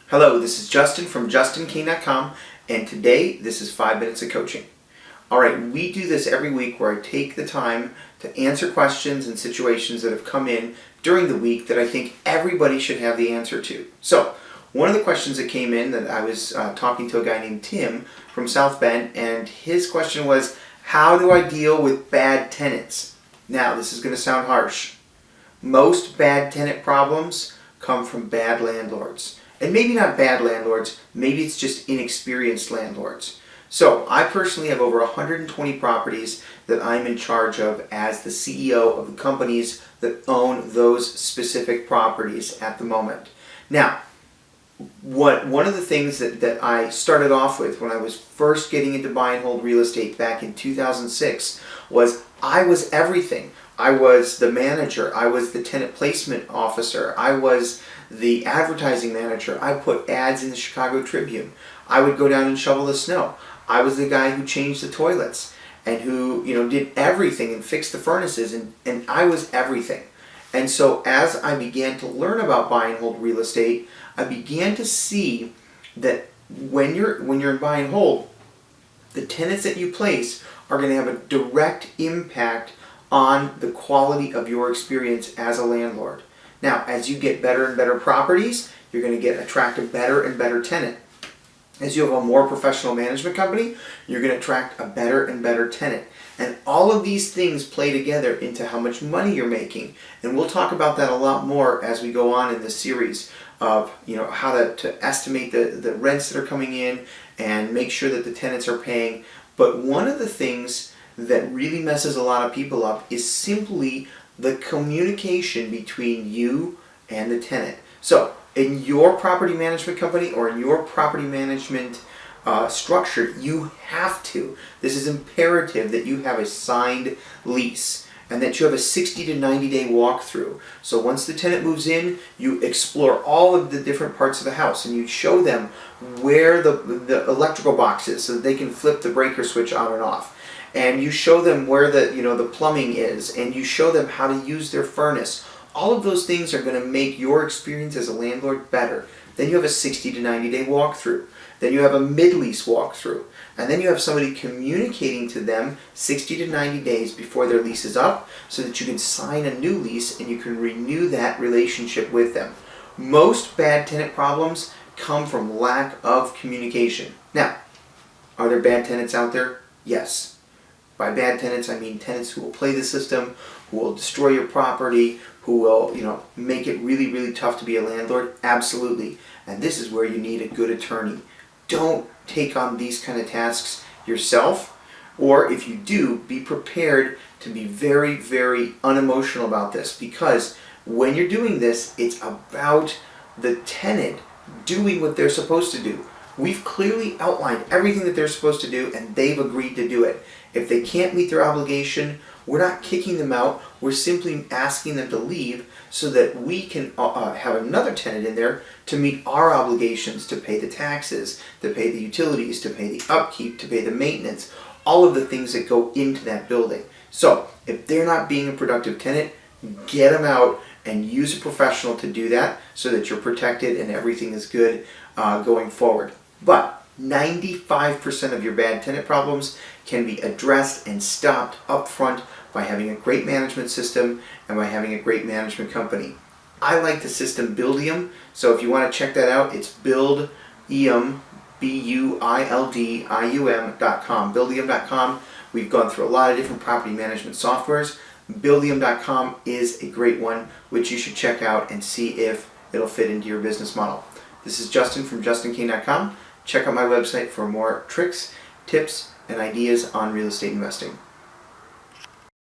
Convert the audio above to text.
Hello, this is Justin from justinkain.com, and today this is 5 minutes of coaching. Alright, we do this every week where I take the time to answer questions and situations that have come in during the week that I think everybody should have the answer to. So, one of the questions that came in, that I was talking to a guy named Tim from South Bend, and his question was, how do I deal with bad tenants? Now, this is going to sound harsh. Most bad tenant problems come from bad landlords. And maybe not bad landlords, maybe it's just inexperienced landlords. So I personally have over 120 properties that I'm in charge of as the CEO of the companies that own those specific properties at the moment. Now, one of the things that I started off with when I was first getting into buy and hold real estate back in 2006 was I was everything. I was the manager, I was the tenant placement officer, I was the advertising manager, I put ads in the Chicago Tribune, I would go down and shovel the snow, I was the guy who changed the toilets and who did everything and fixed the furnaces, and I was everything. And so as I began to learn about buy and hold real estate, I began to see that when you're in buy and hold, the tenants that you place are going to have a direct impact on the quality of your experience as a landlord. Now, as you get better and better properties, you're going to attract a better and better tenant. As you have a more professional management company, you're going to attract a better and better tenant. And all of these things play together into how much money you're making. And we'll talk about that a lot more as we go on in this series of how to estimate the rents that are coming in and make sure that the tenants are paying. But one of the things that really messes a lot of people up is simply the communication between you and the tenant. So in your property management company or in your property management structure, you have to. This is imperative that you have a signed lease and that you have a 60 to 90 day walkthrough. So once the tenant moves in, you explore all of the different parts of the house and you show them where the electrical box is so that they can flip the breaker switch on and off. And you show them where the plumbing is, and you show them how to use their furnace. All of those things are going to make your experience as a landlord better. Then you have a 60 to 90 day walkthrough. Then you have a mid-lease walkthrough. And then you have somebody communicating to them 60 to 90 days before their lease is up so that you can sign a new lease and you can renew that relationship with them. Most bad tenant problems come from lack of communication. Now, are there bad tenants out there? Yes. By bad tenants, I mean tenants who will play the system, who will destroy your property, who will, make it really, really tough to be a landlord. Absolutely. And this is where you need a good attorney. Don't take on these kind of tasks yourself, or if you do, be prepared to be very, very unemotional about this, because when you're doing this, it's about the tenant doing what they're supposed to do. We've clearly outlined everything that they're supposed to do, and they've agreed to do it. If they can't meet their obligation, we're not kicking them out. We're simply asking them to leave so that we can have another tenant in there to meet our obligations, to pay the taxes, to pay the utilities, to pay the upkeep, to pay the maintenance, all of the things that go into that building. So if they're not being a productive tenant, get them out and use a professional to do that so that you're protected and everything is good going forward. But 95% of your bad tenant problems can be addressed and stopped up front by having a great management system and by having a great management company. I like the system Buildium, so if you want to check that out, it's Buildium, Buildium.com. Buildium.com. We've gone through a lot of different property management softwares. Buildium.com is a great one, which you should check out and see if it'll fit into your business model. This is Justin from justinkain.com. Check out my website for more tricks, tips, and ideas on real estate investing.